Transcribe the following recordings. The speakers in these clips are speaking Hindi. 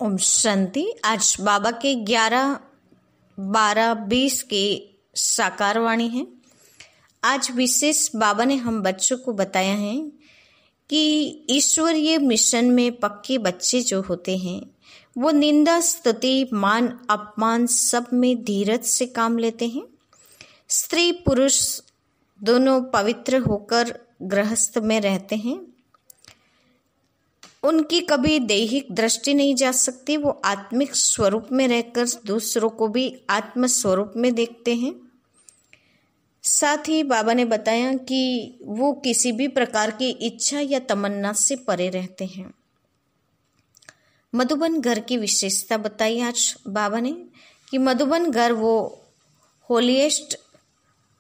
ओम शांति। आज बाबा के 11-12-20 के साकार वाणी है। आज विशेष बाबा ने हम बच्चों को बताया है कि ईश्वरीय मिशन में पक्के बच्चे जो होते हैं वो निंदा, स्तुति, मान, अपमान सब में धीरज से काम लेते हैं। स्त्री पुरुष दोनों पवित्र होकर गृहस्थ में रहते हैं। उनकी कभी दैहिक दृष्टि नहीं जा सकती। वो आत्मिक स्वरूप में रहकर दूसरों को भी आत्म स्वरूप में देखते हैं। साथ ही बाबा ने बताया कि वो किसी भी प्रकार की इच्छा या तमन्ना से परे रहते हैं। मधुबन घर की विशेषता बताई आज बाबा ने कि मधुबन घर वो होलीएस्ट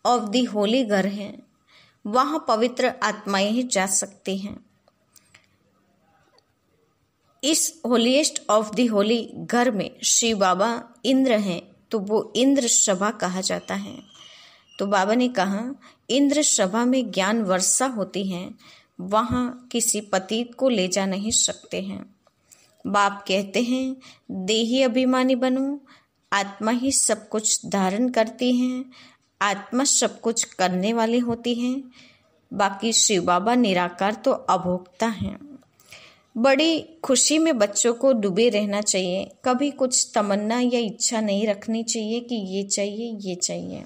ऑफ द होली घर है। वहाँ पवित्र आत्माएं ही जा सकती हैं। इस होलीएस्ट ऑफ द होली घर में श्री बाबा इंद्र हैं, तो वो इंद्र सभा कहा जाता है। तो बाबा ने कहा इंद्र सभा में ज्ञान वर्षा होती है, वहाँ किसी पतित को ले जा नहीं सकते हैं। बाप कहते हैं देही अभिमानी बनो, आत्मा ही सब कुछ धारण करती है, आत्मा सब कुछ करने वाली होती है। बाकी शिव बाबा निराकार तो अभोक्ता हैं। बड़ी खुशी में बच्चों को डूबे रहना चाहिए। कभी कुछ तमन्ना या इच्छा नहीं रखनी चाहिए कि ये चाहिए ये चाहिए।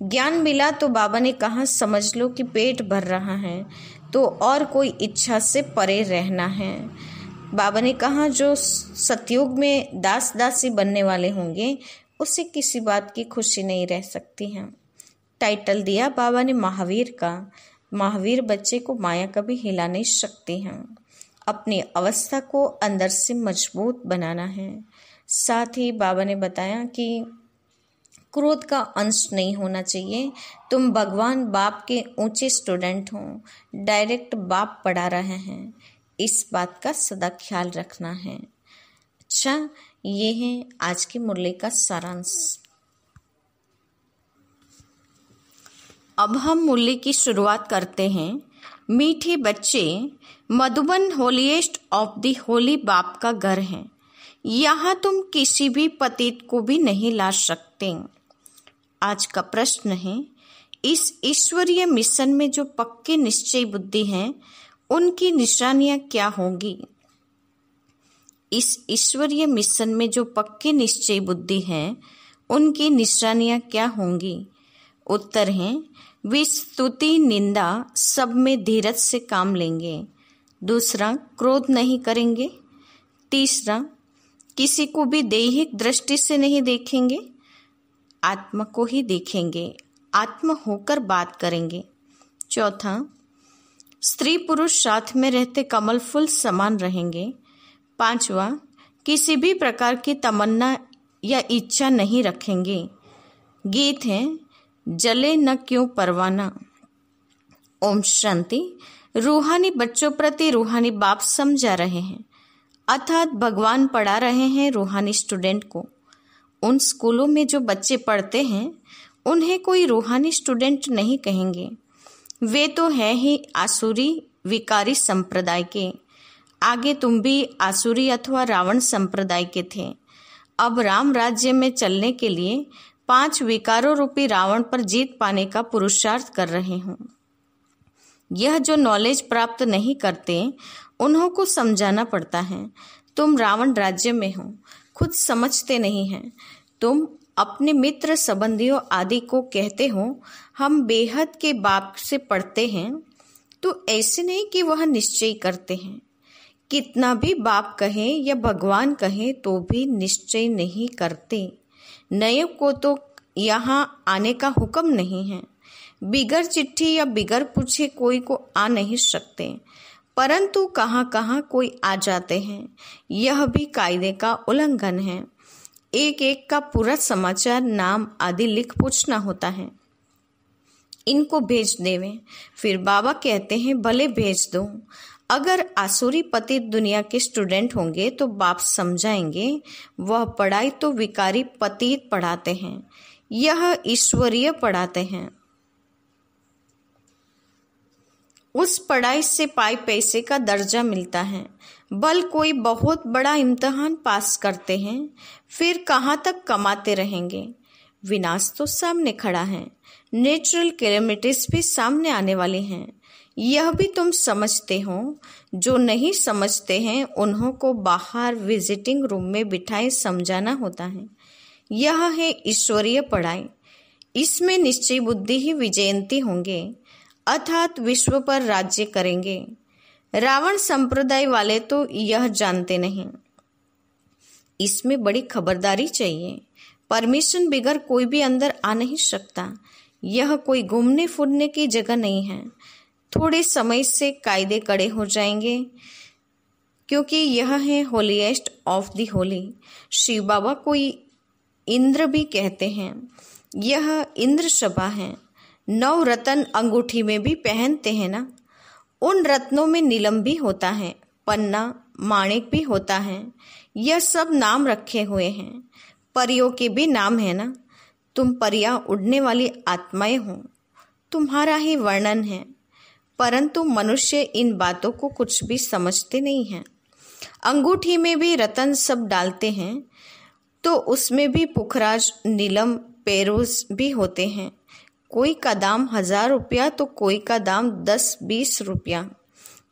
ज्ञान मिला तो बाबा ने कहा समझ लो कि पेट भर रहा है, तो और कोई इच्छा से परे रहना है। बाबा ने कहा जो सतयुग में दास दासी बनने वाले होंगे उसे किसी बात की खुशी नहीं रह सकती है। टाइटल दिया बाबा ने महावीर का। महावीर बच्चे को माया कभी हिला नहीं सकती हैं। अपनी अवस्था को अंदर से मजबूत बनाना है। साथ ही बाबा ने बताया कि क्रोध का अंश नहीं होना चाहिए। तुम भगवान बाप के ऊंचे स्टूडेंट हो, डायरेक्ट बाप पढ़ा रहे हैं, इस बात का सदा ख्याल रखना है। अच्छा, ये है आज की मुरली का सारांश। अब हम मुरली की शुरुआत करते हैं। मीठे बच्चे, Madhuban holiest of the Holi बाप का घर है। यहाँ तुम किसी भी पतित को भी नहीं ला सकते। आज का प्रश्न है, इस ईश्वरीय मिशन में जो पक्के निश्चय बुद्धि हैं उनकी निशानियां क्या होंगी? इस ईश्वरीय मिशन में जो पक्के निश्चय बुद्धि हैं उनकी निशानियां क्या होंगी? उत्तर है वे स्तुति, निंदा सब में धीरज से काम लेंगे। दूसरा, क्रोध नहीं करेंगे। तीसरा, किसी को भी दैहिक दृष्टि से नहीं देखेंगे, आत्मा को ही देखेंगे, आत्मा होकर बात करेंगे। चौथा, स्त्री पुरुष साथ में रहते कमल फूल समान रहेंगे। पांचवा, किसी भी प्रकार की तमन्ना या इच्छा नहीं रखेंगे। गीत है जले न क्यों परवाना। ओम शांति। रूहानी बच्चों प्रति रूहानी बाप समझा रहे हैं, अर्थात भगवान पढ़ा रहे हैं रूहानी स्टूडेंट को। उन स्कूलों में जो बच्चे पढ़ते हैं उन्हें कोई रूहानी स्टूडेंट नहीं कहेंगे। वे तो है ही आसुरी विकारी संप्रदाय के। आगे तुम भी आसुरी अथवा रावण संप्रदाय के थे। अब राम राज्य में चलने के लिए 5 विकारों रूपी रावण पर जीत पाने का पुरुषार्थ कर रहे हूँ। यह जो नॉलेज प्राप्त नहीं करते उन्हों को समझाना पड़ता है। तुम रावण राज्य में हो, खुद समझते नहीं हैं। तुम अपने मित्र संबंधियों आदि को कहते हो हम बेहद के बाप से पढ़ते हैं, तो ऐसे नहीं कि वह निश्चय करते हैं। कितना भी बाप कहे या भगवान कहे तो भी निश्चय नहीं करते। नए को तो यहाँ आने का हुक्म नहीं है। बिगर चिट्ठी या बिगर पूछे कोई को आ नहीं सकते, परंतु कहाँ कहाँ कोई आ जाते हैं। यह भी कायदे का उल्लंघन है। एक एक का पूरा समाचार, नाम आदि लिख पूछना होता है। इनको भेज देवे। फिर बाबा कहते हैं भले भेज दो। अगर आसुरी पतित दुनिया के स्टूडेंट होंगे तो बाप समझाएंगे वह पढ़ाई तो विकारी पतित पढ़ाते हैं, यह ईश्वरीय पढ़ाते हैं। उस पढ़ाई से पाए पैसे का दर्जा मिलता है। बल कोई बहुत बड़ा इम्तिहान पास करते हैं, फिर कहाँ तक कमाते रहेंगे। विनाश तो सामने खड़ा है, नेचुरल कैलेमिटीज भी सामने आने वाली हैं। यह भी तुम समझते हो। जो नहीं समझते हैं उन्हों को बाहर विजिटिंग रूम में बिठाए समझाना होता है। यह है ईश्वरीय पढ़ाई। इसमें निश्चय बुद्धि ही विजयंती होंगे, अर्थात विश्व पर राज्य करेंगे। रावण संप्रदाय वाले तो यह जानते नहीं। इसमें बड़ी खबरदारी चाहिए। परमिशन बगैर कोई भी अंदर आ नहीं सकता। यह कोई घूमने फिरने की जगह नहीं है। थोड़े समय से कायदे कड़े हो जाएंगे, क्योंकि यह है holiest of the holy. Shiv Baba को इंद्र भी कहते हैं। यह इंद्र सभा है। 9 रत्न अंगूठी में भी पहनते हैं ना। उन रत्नों में नीलम भी होता है, पन्ना माणिक भी होता है। यह सब नाम रखे हुए हैं। परियों के भी नाम है ना। तुम परियां उड़ने वाली आत्माएं हो, तुम्हारा ही वर्णन है। परंतु मनुष्य इन बातों को कुछ भी समझते नहीं हैं। अंगूठी में भी रतन सब डालते हैं, तो उसमें भी पुखराज, नीलम, पेरोज भी होते हैं। कोई का दाम 1000 रुपया तो कोई का दाम 10-20 रुपया।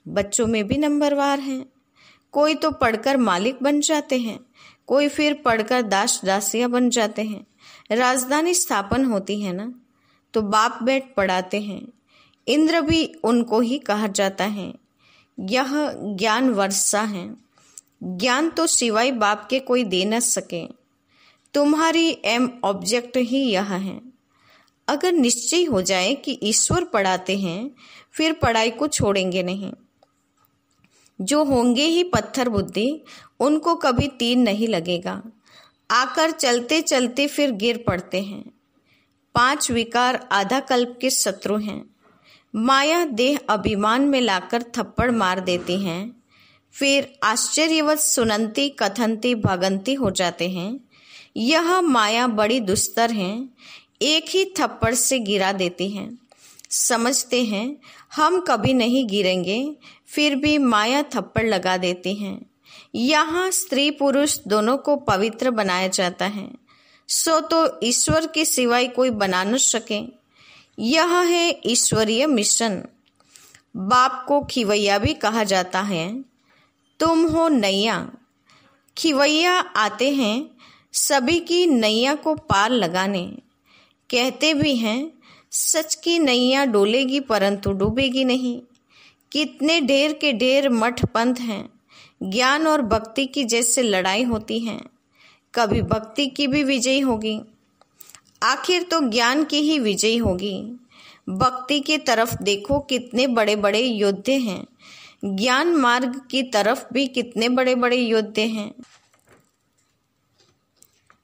बच्चों में भी नंबरवार हैं। कोई तो पढ़कर मालिक बन जाते हैं, कोई फिर पढ़कर दास दासिया बन जाते हैं। राजधानी स्थापन होती है ना, तो बाप बेट पढ़ाते हैं। इंद्र भी उनको ही कहा जाता है। यह ज्ञान वर्षा है। ज्ञान तो सिवाय बाप के कोई दे न सके। तुम्हारी एम ऑब्जेक्ट ही यह है। अगर निश्चय हो जाए कि ईश्वर पढ़ाते हैं, फिर पढ़ाई को छोड़ेंगे नहीं। जो होंगे ही पत्थर बुद्धि, उनको कभी तीर नहीं लगेगा। आकर चलते चलते फिर गिर पड़ते हैं। 5 विकार आधा कल्प के शत्रु हैं। माया देह अभिमान में लाकर थप्पड़ मार देती हैं, फिर आश्चर्यवश सुनंती कथनती भगंती हो जाते हैं। यह माया बड़ी दुस्तर है, एक ही थप्पड़ से गिरा देती है। समझते हैं हम कभी नहीं गिरेंगे, फिर भी माया थप्पड़ लगा देती है। यहाँ स्त्री पुरुष दोनों को पवित्र बनाया जाता है, सो तो ईश्वर के सिवाय कोई बना न सके। यह है ईश्वरीय मिशन। बाप को खिवैया भी कहा जाता है। तुम हो नैया। खिवैया आते हैं सभी की नैया को पार लगाने। कहते भी हैं सच की नैया डोलेगी परंतु डूबेगी नहीं। कितने ढेर के ढेर मठ पंथ हैं। ज्ञान और भक्ति की जैसे लड़ाई होती है, कभी भक्ति की भी विजयी होगी, आखिर तो ज्ञान की ही विजयी होगी। भक्ति की तरफ देखो कितने बड़े बड़े योद्धे हैं, ज्ञान मार्ग की तरफ भी कितने बड़े बड़े योद्धे हैं।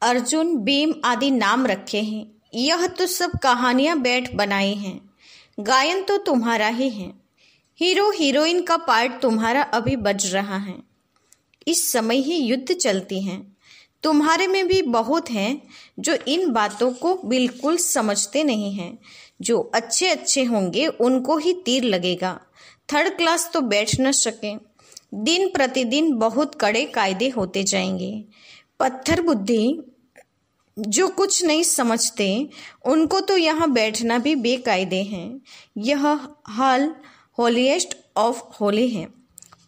अर्जुन, भीम आदि नाम रखे हैं। यह तो सब कहानियां बैठ बनाई हैं। गायन तो तुम्हारा ही है। हीरो हीरोइन का पार्ट तुम्हारा अभी बज रहा है। इस समय ही युद्ध चलती हैं। तुम्हारे में भी बहुत हैं जो इन बातों को बिल्कुल समझते नहीं हैं। जो अच्छे अच्छे होंगे उनको ही तीर लगेगा। 3rd क्लास तो बैठ न सके। दिन प्रतिदिन बहुत कड़े कायदे होते जाएंगे। पत्थर बुद्धि जो कुछ नहीं समझते, उनको तो यहाँ बैठना भी बेकायदे हैं। यह हाल होलीएस्ट ऑफ होली है।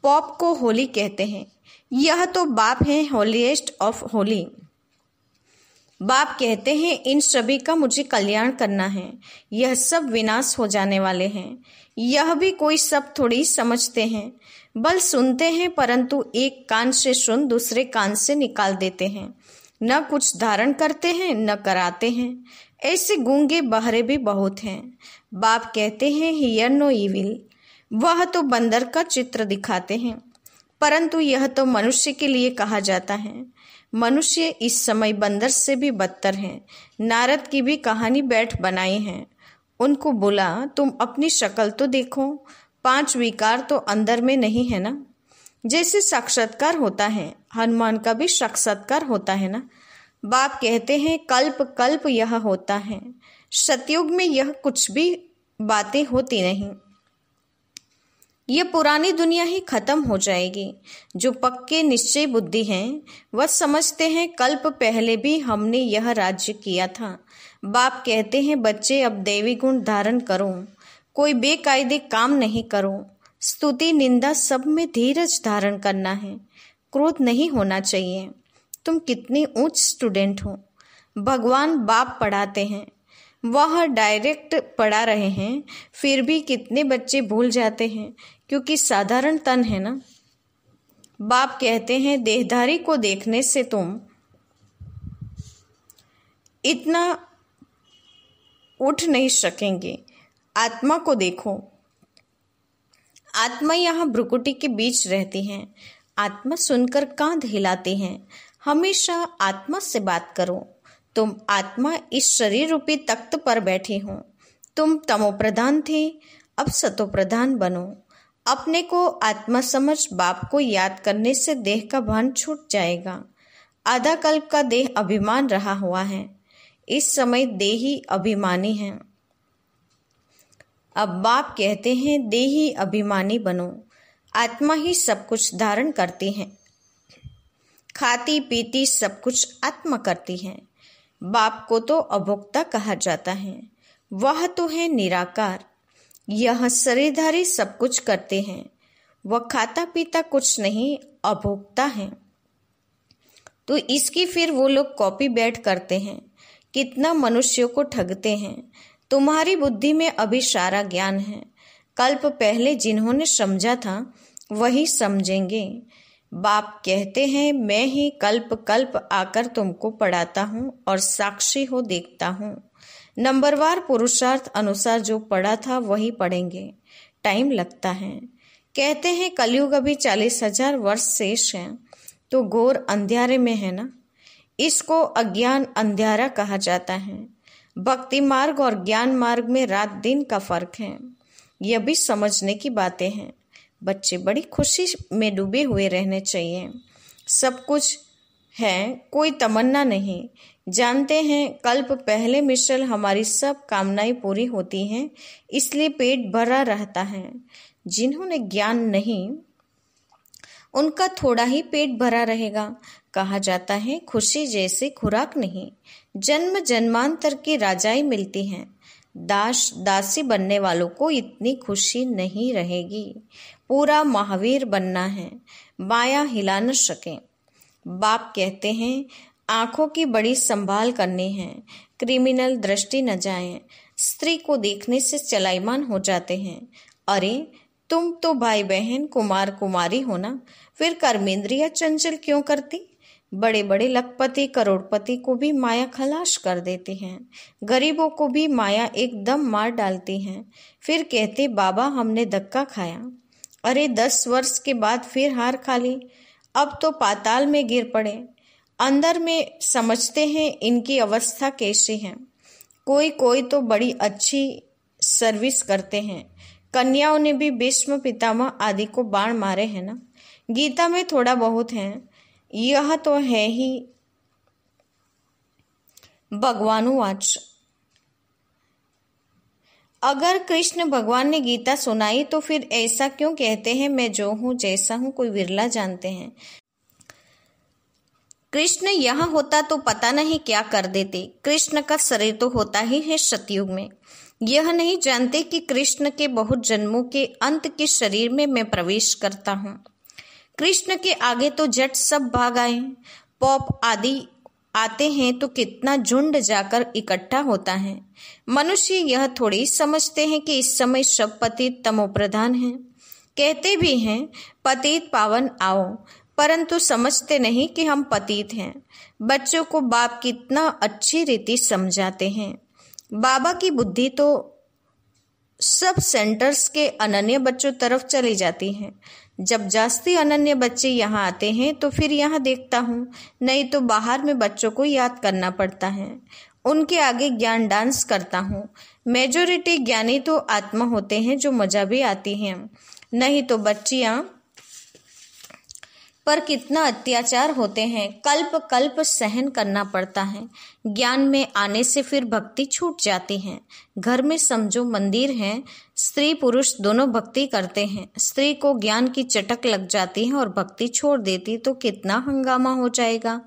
पॉप को होली कहते हैं। यह तो बाप है होलीएस्ट ऑफ होली। बाप कहते हैं इन सभी का मुझे कल्याण करना है। यह सब विनाश हो जाने वाले हैं। यह भी कोई सब थोड़ी समझते हैं, बल सुनते हैं, परंतु एक कान से सुन दूसरे कान से निकाल देते हैं। न कुछ धारण करते हैं न कराते हैं। ऐसे गूंगे बहरे भी बहुत हैं। बाप कहते हैं हियर नो इविल। वह तो बंदर का चित्र दिखाते हैं, परंतु यह तो मनुष्य के लिए कहा जाता है। मनुष्य इस समय बंदर से भी बदतर है। नारद की भी कहानी बैठ बनाई है। उनको बोला तुम अपनी शक्ल तो देखो, 5 विकार तो अंदर में नहीं है ना। जैसे साक्षात्कार होता है, हनुमान का भी साक्षात्कार होता है ना। बाप कहते हैं कल्प कल्प यह होता है। सतयुग में यह कुछ भी बातें होती नहीं। ये पुरानी दुनिया ही खत्म हो जाएगी। जो पक्के निश्चय बुद्धि हैं वह समझते हैं कल्प पहले भी हमने यह राज्य किया था। बाप कहते हैं बच्चे अब दैवी गुण धारण करो, कोई बेकायदे काम नहीं करो, स्तुति निंदा सब में धीरज धारण करना है, क्रोध नहीं होना चाहिए। तुम कितनी ऊंच स्टूडेंट हो। भगवान बाप पढ़ाते हैं, वह डायरेक्ट पढ़ा रहे हैं, फिर भी कितने बच्चे भूल जाते हैं क्योंकि साधारण तन है ना। बाप कहते हैं देहधारी को देखने से तुम इतना उठ नहीं सकेंगे, आत्मा को देखो। आत्मा यहाँ भ्रुकुटी के बीच रहती है। आत्मा सुनकर कांध हिलाती है। हमेशा आत्मा से बात करो। तुम आत्मा इस शरीर रूपी तख्त पर बैठे हो। तुम तमोप्रधान थे, अब सतोप्रधान बनो। अपने को आत्मा समझ बाप को याद करने से देह का भान छूट जाएगा। आधा कल्प का देह अभिमान रहा हुआ है, इस समय देही अभिमानी है। अब बाप कहते हैं देही अभिमानी बनो। आत्मा ही सब कुछ धारण करती है, खाती पीती सब कुछ आत्मा करती है। बाप को तो अभोक्ता कहा जाता है, वह तो है निराकार। यह शरीरधारी सब कुछ करते हैं, वह खाता पीता कुछ नहीं, अभोक्ता है। तो इसकी फिर वो लोग कॉपी बैठ करते हैं, कितना मनुष्यों को ठगते हैं। तुम्हारी बुद्धि में अभी सारा ज्ञान है। कल्प पहले जिन्होंने समझा था वही समझेंगे। बाप कहते हैं मैं ही कल्प कल्प आकर तुमको पढ़ाता हूँ और साक्षी हो देखता हूँ। नंबरवार पुरुषार्थ अनुसार जो पढ़ा था वही पढ़ेंगे, टाइम लगता है। कहते हैं कलयुग अभी 40,000 वर्ष शेष है, तो घोर अंधेरे में है ना। इसको अज्ञान अंधेरा कहा जाता है। भक्ति मार्ग और ज्ञान मार्ग में रात दिन का फर्क है। यह भी समझने की बातें हैं। बच्चे बड़ी खुशी में डूबे हुए रहने चाहिए। सब कुछ है, कोई तमन्ना नहीं। जानते हैं कल्प पहले मिशल हमारी सब कामनाएं पूरी होती हैं, इसलिए पेट भरा रहता है। जिन्होंने ज्ञान नहीं उनका थोड़ा ही पेट भरा रहेगा। कहा जाता है खुशी जैसे खुराक नहीं। जन्म जन्मांतर की राजाई मिलती हैं, दास दासी बनने वालों को इतनी खुशी नहीं रहेगी। पूरा महावीर बनना है, माया हिला न सके। बाप कहते हैं आंखों की बड़ी संभाल करनी है, क्रिमिनल दृष्टि न जाए। स्त्री को देखने से चलायमान हो जाते हैं। अरे तुम तो भाई बहन कुमार कुमारी हो ना, फिर कर्मेंद्रिया चंचल क्यों करती। बड़े बड़े लखपति करोड़पति को भी माया खलाश कर देती हैं, गरीबों को भी माया एकदम मार डालती हैं। फिर कहते बाबा हमने धक्का खाया। अरे 10 वर्ष के बाद फिर हार खा ली, अब तो पाताल में गिर पड़े। अंदर में समझते हैं इनकी अवस्था कैसी है। कोई कोई तो बड़ी अच्छी सर्विस करते हैं। कन्याओं ने भी भीष्म पितामह आदि को बाण मारे हैं ना। गीता में थोड़ा बहुत है, यह तो है ही। भगवानुवाच अगर कृष्ण भगवान ने गीता सुनाई तो फिर ऐसा क्यों कहते हैं मैं जो हूँ जैसा हूँ कोई विरला जानते हैं। कृष्ण यहाँ होता तो पता नहीं क्या कर देते। कृष्ण का शरीर तो होता ही है सतयुग में। यह नहीं जानते कि कृष्ण के बहुत जन्मों के अंत के शरीर में मैं प्रवेश करता हूँ। कृष्ण के आगे तो जट सब भाग आए। पॉप आदि आते हैं तो कितना झुंड जाकर इकट्ठा होता है। मनुष्य यह थोड़ी समझते हैं कि इस समय सब पतित तमोप्रधान हैं। कहते भी हैं पतित पावन आओ, परंतु समझते नहीं कि हम पतित हैं। बच्चों को बाप कितना अच्छी रीति समझाते हैं। बाबा की बुद्धि तो सब सेंटर्स के अनन्य बच्चों तरफ चली जाती है। जब जास्ती अनन्य बच्चे यहाँ आते हैं तो फिर यहाँ देखता हूँ, नहीं तो बाहर में बच्चों को याद करना पड़ता है। उनके आगे ज्ञान डांस करता हूँ। मेजोरिटी ज्ञानी तो आत्मा होते हैं जो मजा भी आती हैं, नहीं तो बच्चियाँ पर कितना अत्याचार होते हैं, कल्प कल्प सहन करना पड़ता है। ज्ञान में आने से फिर भक्ति छूट जाती है। घर में समझो मंदिर है, स्त्री पुरुष दोनों भक्ति करते हैं, स्त्री को ज्ञान की चटक लग जाती है और भक्ति छोड़ देती तो कितना हंगामा हो जाएगा।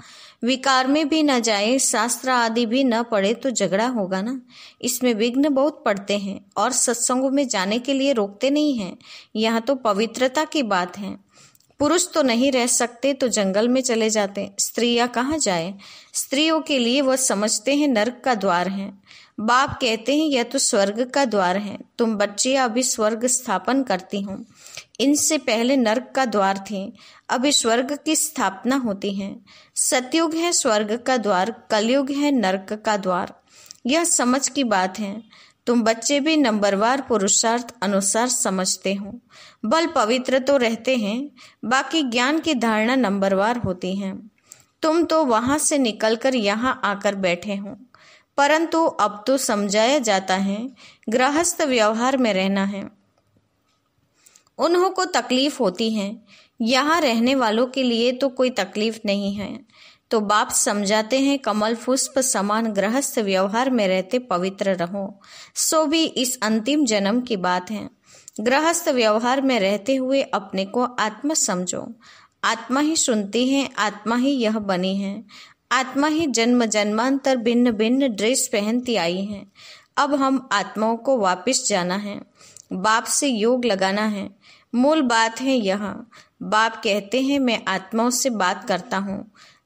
विकार में भी न जाए, शास्त्र आदि भी न पढ़े तो झगड़ा होगा ना। इसमें विघ्न बहुत पड़ते हैं और सत्संगों में जाने के लिए रोकते नहीं हैं। यहाँ तो पवित्रता की बात है। पुरुष तो नहीं रह सकते तो जंगल में चले जाते, स्त्रियां कहाँ जाए। स्त्रियों के लिए वह समझते हैं नरक का द्वार है। बाप कहते हैं यह तो स्वर्ग का द्वार है। तुम बच्चे अभी स्वर्ग स्थापन करती हो, इनसे पहले नरक का द्वार थे, अभी स्वर्ग की स्थापना होती है। सतयुग है स्वर्ग का द्वार, कलयुग है नरक का द्वार। यह समझ की बात है। तुम बच्चे भी नंबरवार पुरुषार्थ अनुसार समझते हो। बल पवित्र तो रहते हैं, बाकी ज्ञान की धारणा नंबरवार होती है। तुम तो वहां से निकलकर यहाँ आकर बैठे हो, परंतु अब तो समझाया जाता है गृहस्थ व्यवहार में रहना है। उन्हों को तकलीफ होती है, यहाँ रहने वालों के लिए तो कोई तकलीफ नहीं है। तो बाप समझाते हैं कमल पुष्प समान गृहस्थ व्यवहार में रहते पवित्र रहो। सो भी इस अंतिम जन्म की बात है। गृहस्थ व्यवहार में रहते हुए अपने को आत्मा समझो। आत्मा ही सुनती है, आत्मा ही यह बनी है, आत्मा ही जन्म जन्मांतर भिन्न भिन्न ड्रेस पहनती आई है। अब हम आत्माओं को वापस जाना है, बाप से योग लगाना है। मूल बात है यह। बाप कहते हैं मैं आत्माओं से बात करता हूँ।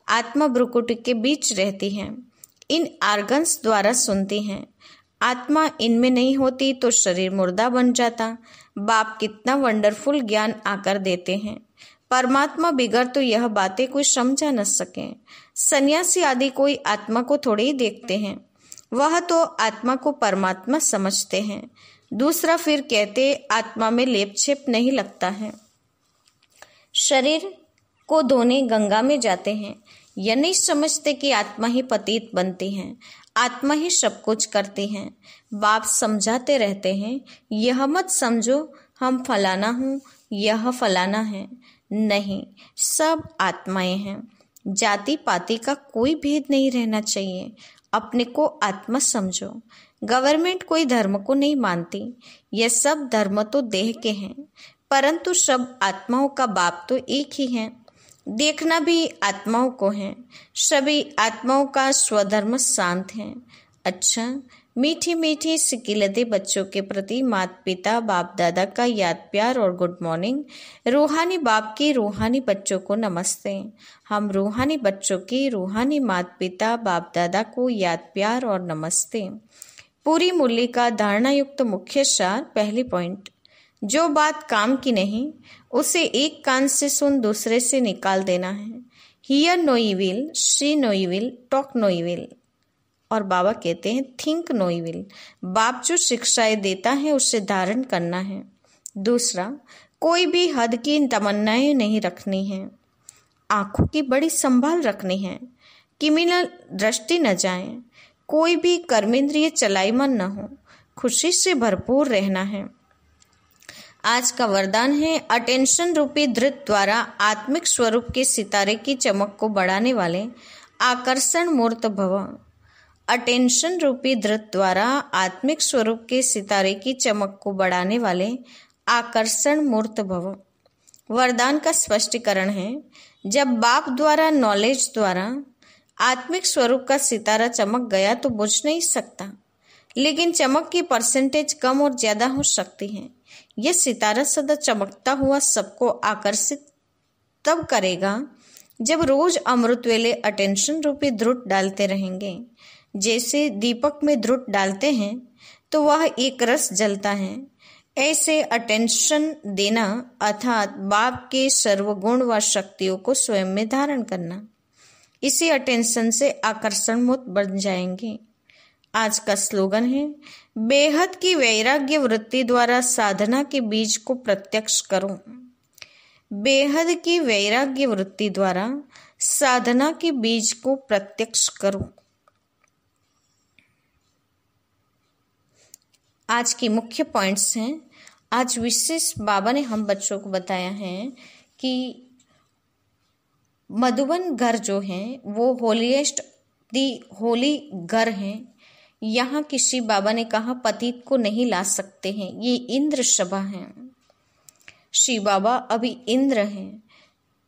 आत्मा भ्रुकुटी के बीच रहती है, इन आर्गन्स द्वारा सुनती हैं। आत्मा इनमें नहीं होती तो शरीर मुर्दा बन जाता। बाप कितना वंडरफुल ज्ञान आकर देते हैं। परमात्मा बिगड़ तो यह बातें कोई समझा न सके। सन्यासी आदि कोई आत्मा को थोड़े ही देखते हैं, वह तो आत्मा को परमात्मा समझते हैं। दूसरा फिर कहते आत्मा में लेप छेप नहीं लगता है। शरीर को धोने गंगा में जाते हैं, यह नहीं समझते कि आत्मा ही पतित बनती है, आत्मा ही सब कुछ करती है। बाप समझाते रहते हैं यह मत समझो हम फलाना हूँ, यह फलाना है। नहीं, सब आत्माएं हैं। जाति पाति का कोई भेद नहीं रहना चाहिए। अपने को आत्मा समझो। गवर्नमेंट कोई धर्म को नहीं मानती, यह सब धर्म तो देह के हैं, परंतु सब आत्माओं का बाप तो एक ही है। देखना भी आत्माओं को है। सभी आत्माओं का स्वधर्म शांत है। अच्छा, मीठी मीठी सिकिलते बच्चों के प्रति माता पिता बाप दादा का याद प्यार और गुड मॉर्निंग। रूहानी बाप की रूहानी बच्चों को नमस्ते। हम रूहानी बच्चों की रूहानी माता पिता बाप दादा को याद प्यार और नमस्ते। पूरी मुरली का धारणा युक्त मुख्य सार। पहली पॉइंट, जो बात काम की नहीं उसे एक कान से सुन दूसरे से निकाल देना है। Hear no evil, see no evil, talk no evil. और बाबा कहते हैं थिंक नो इविल। बाप जो शिक्षाएं देता है उसे धारण करना है। दूसरा, कोई भी हद की तमन्नाएं नहीं रखनी है। आंखों की बड़ी संभाल रखनी है, क्रिमिनल दृष्टि न जाए। कोई भी कर्मेंद्रिय चलाईमन न हो, खुशी से भरपूर रहना है। आज का वरदान है अटेंशन रूपी धृत द्वारा आत्मिक स्वरूप के सितारे की चमक को बढ़ाने वाले आकर्षण मूर्त भव। अटेंशन रूपी धृत द्वारा आत्मिक स्वरूप के सितारे की चमक को बढ़ाने वाले आकर्षण मूर्त भव। वरदान का स्पष्टीकरण है, जब बाप द्वारा नॉलेज द्वारा आत्मिक स्वरूप का सितारा चमक गया तो बुझ नहीं सकता, लेकिन चमक की परसेंटेज कम और ज्यादा हो सकती है। यह सितारा सदा चमकता हुआ सबको आकर्षित तब करेगा जब रोज अमृत वेले अटेंशन रूपी ध्रुट डालते रहेंगे। जैसे दीपक में ध्रुट डालते हैं तो वह एक रस जलता है, ऐसे अटेंशन देना अर्थात बाप के सर्वगुण व शक्तियों को स्वयं में धारण करना। इसी अटेंशन से आकर्षण मुक्त बन जाएंगे। आज का स्लोगन है, बेहद की वैराग्य वृत्ति द्वारा साधना के बीज को प्रत्यक्ष करो। बेहद की वैराग्य वृत्ति द्वारा साधना के बीज को प्रत्यक्ष करो। आज के मुख्य पॉइंट्स हैं। आज विशेष बाबा ने हम बच्चों को बताया है कि मधुबन घर जो है वो होलीएस्ट दी होली घर है। यहाँ किसी बाबा ने कहा पतित को नहीं ला सकते हैं, ये इंद्र सभा है। शिव बाबा अभी इंद्र हैं।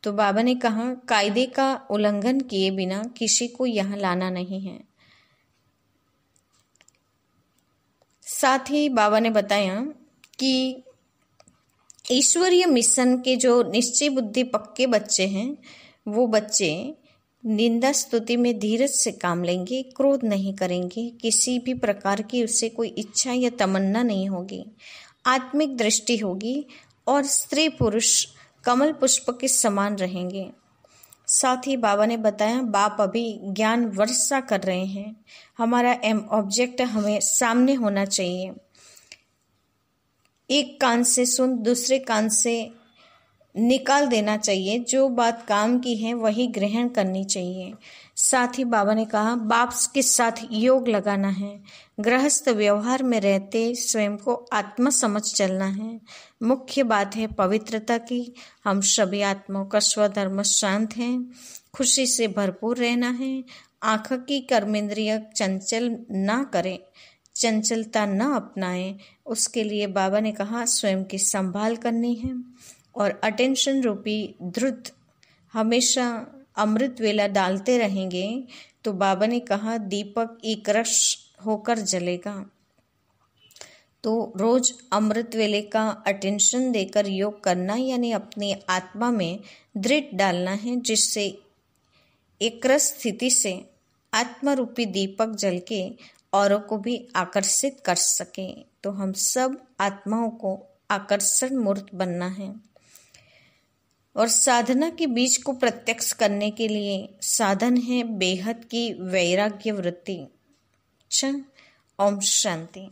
तो बाबा ने कहा कायदे का उल्लंघन किए बिना किसी को यहाँ लाना नहीं है। साथ ही बाबा ने बताया कि ईश्वरीय मिशन के जो निश्चय बुद्धि पक्के बच्चे हैं वो बच्चे निंदा स्तुति में धीरज से काम लेंगे, क्रोध नहीं करेंगे, किसी भी प्रकार की उससे कोई इच्छा या तमन्ना नहीं होगी, आत्मिक दृष्टि होगी और स्त्री पुरुष कमल पुष्प के समान रहेंगे। साथ ही बाबा ने बताया बाप अभी ज्ञान वर्षा कर रहे हैं, हमारा एम ऑब्जेक्ट हमें सामने होना चाहिए। एक कान से सुन दूसरे कान से निकाल देना चाहिए, जो बात काम की है वही ग्रहण करनी चाहिए। साथ ही बाबा ने कहा बाप के साथ योग लगाना है, गृहस्थ व्यवहार में रहते स्वयं को आत्मा समझ चलना है। मुख्य बात है पवित्रता की। हम सभी आत्माओं का स्वधर्म शांत है, खुशी से भरपूर रहना है। आँख की कर्मेंद्रिय चंचल ना करें, चंचलता न अपनाएं। उसके लिए बाबा ने कहा स्वयं की संभाल करनी है और अटेंशन रूपी धृत हमेशा अमृत वेला डालते रहेंगे तो बाबा ने कहा दीपक एक रस होकर जलेगा। तो रोज अमृत वेले का अटेंशन देकर योग करना यानी अपनी आत्मा में दृढ़ डालना है, जिससे एक रस स्थिति से आत्मा रूपी दीपक जल के औरों को भी आकर्षित कर सके। तो हम सब आत्माओं को आकर्षण मूर्त बनना है और साधना के बीज को प्रत्यक्ष करने के लिए साधन है बेहद की वैराग्य वृत्ति। ओम शांति।